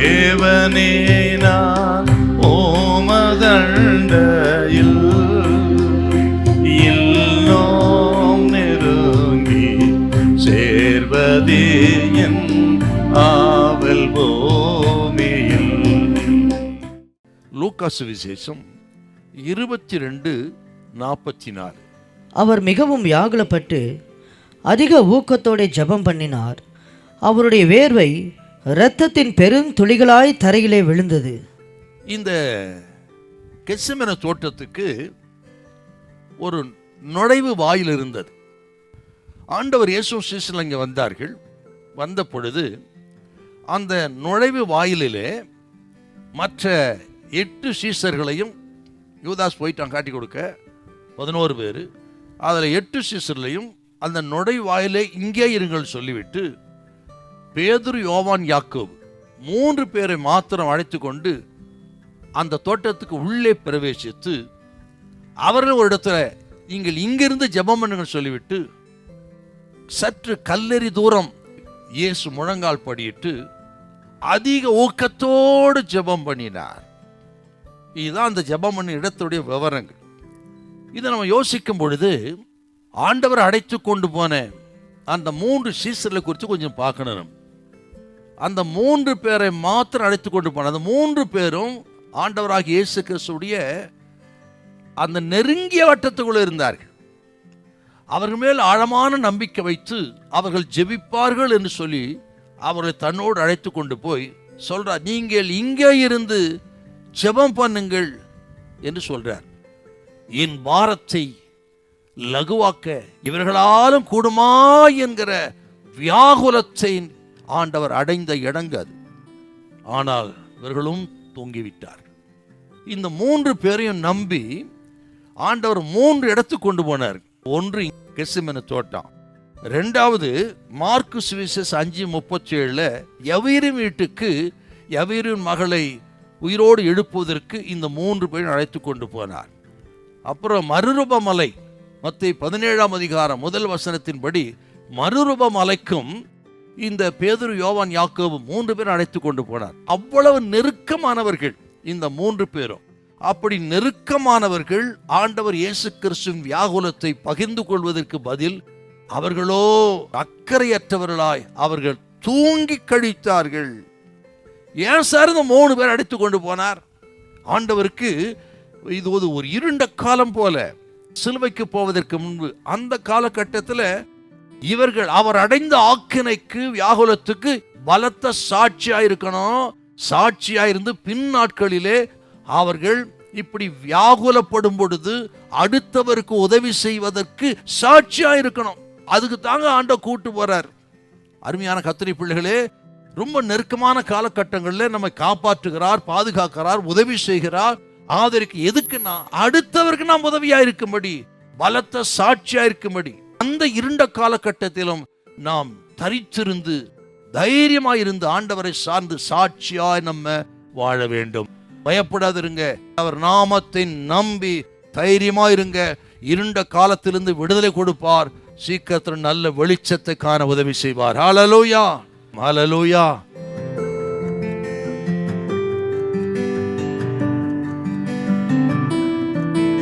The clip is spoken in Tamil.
தேவனே நான் ஓமதண்டையில் இன்னும் நெருங்கி சேர்வதே என் ஆவல் பூமியில். லூக்கா சுவிசேஷம் 22:44. அவர் மிகவும் வியாகுலப்பட்டு அதிக ஊக்கத்தோட ஜெபம் பண்ணினார். அவருடைய வேர்வை இரத்தத்தின் பெருந்துளிகளாய் தரையிலே விழுந்தது. இந்த கெத்செமனே தோட்டத்துக்கு ஒரு நுழைவு வாயில் இருந்தது. ஆண்டவர் இயேசு சீசர்கள் இங்கே வந்தார்கள். வந்த பொழுது அந்த நுழைவு வாயிலிலே மற்ற 8 சீசர்களையும் யூதாஸ் போயிட்டான் காட்டி கொடுக்க 11 பேர். அதில் 8 சீசர்களையும் அந்த நுழைவாயிலே இங்கே இருங்கள் சொல்லிவிட்டு பேதுரு, யோவான், யாக்கோபு 3 பேரை மாத்திரம் அழைத்து கொண்டு அந்த தோட்டத்துக்கு உள்ளே பிரவேசித்து அவர்கள் ஒரு இடத்துல நீங்கள் இங்கிருந்து ஜெபம் பண்ணுங்கள் சொல்லிவிட்டு சற்று கல்லெறி தூரம் இயேசு முழங்கால் படியிட்டு அதிக ஊக்கத்தோடு ஜெபம் பண்ணினார். இதுதான் அந்த ஜெபம் பண்ண இடத்துடைய விவரங்கள். இதை நம்ம யோசிக்கும் பொழுது ஆண்டவர் அழைத்து கொண்டு போன அந்த 3 சீசர்களை குறித்து கொஞ்சம் பார்க்கணும். அந்த 3 பேரை மாத்திரம் அழைத்து கொண்டு போன அந்த 3 பேரும் ஆண்டவராகிய இயேசு கிறிஸ்துவுடைய அந்த நெருங்கிய வட்டத்துக்குள்ள இருந்தார்கள். அவர்கள் மேல் ஆழமான நம்பிக்கை வைத்து அவர்கள் ஜெபிப்பார்கள் என்று சொல்லி அவர்களை தன்னோடு அழைத்து கொண்டு போய் சொல்றார், நீங்கள் இங்கே இருந்து ஜெபம் பண்ணுங்கள் என்று சொல்றார். என் பாரத்தை லகுவாக்க இவர்களாலும் கூடுமா என்கிற வியாகுலத்தை ஆண்டவர் அடைந்த இடங்க அது. ஆனால் இவர்களும் தூங்கிவிட்டார். இந்த 3 பேரையும் நம்பி ஆண்டவர் 3 இடத்துக்கு கொண்டு போனார். ஒன்று கெத்செமனே தோட்டம், 2வது மார்க்கு சுவிசேஷம் 5:37 யவீரின் வீட்டுக்கு யவீரின் மகளை உயிரோடு எழுப்புவதற்கு இந்த 3 பேரும் அழைத்து கொண்டு போனார். அப்புறம் மறுரூபமலை, மத்தேயு 17 முதல் வசனத்தின்படி மறுரூபமலைக்கும் இந்த பேதுரு, யோவான், யாக்கோபு 3 பேரும் அழைத்து கொண்டு போனார். அவ்வளவு நெருக்கமானவர்கள் இந்த 3 பேரும். அப்படி நெருக்கமானவர்கள் ஆண்டவர் இயேசு கிறிஸ்துவின் வியாகுலத்தை பகிர்ந்து கொள்வதற்கு பதில் அவர்களோ அக்கறையற்றவர்களாய் அவர்கள் தூங்கி கழித்தார்கள். ஏன் சார் இந்த 3 பேர் அழைத்து கொண்டு போனார்? ஆண்டவருக்கு இது ஒரு இருண்ட காலம் போல. சிலுவைக்கு போவதற்கு முன்பு அந்த காலகட்டத்தில் இவர்கள் அவர் அடைந்த ஆக்கினைக்கு வியாகுலத்துக்கு பலத்த சாட்சியா இருக்கணும். சாட்சியா இருந்து பின் நாட்களிலே அவர்கள் இப்படி வியாகுலப்படும் பொழுது அடுத்தவருக்கு உதவி செய்வதற்கு சாட்சியா இருக்கணும். அதுக்கு தாங்க ஆண்டவர் கூட்டு போறார். அருமையான கர்த்தருடைய பிள்ளைகளே, ரொம்ப நெருக்கமான காலகட்டங்களில் நம்மை காப்பாற்றுகிறார், பாதுகாக்கிறார், உதவி செய்கிறார், ஆதரிக்கு. எதுக்குன்னா அடுத்தவருக்கு நாம் உதவியா இருக்கும்படி, பலத்த சாட்சியா இருக்கும்படி. அந்த இருண்ட காலகட்டத்திலும் நாம் தரித்திருந்து தைரியமாயிருந்து ஆண்டவரை சார்ந்து சாட்சியாய் நம்ம வாழ வேண்டும். பயப்படாதிருங்க, அவர் நாமத்தை நம்பி தைரியமாயிருங்க. இருண்ட காலத்திலிருந்து விடுதலை கொடுப்பார். சீக்கிரத்தில் நல்ல வெளிச்சத்தை காண உதவி செய்வார். ஹல்லேலூயா, ஹல்லேலூயா.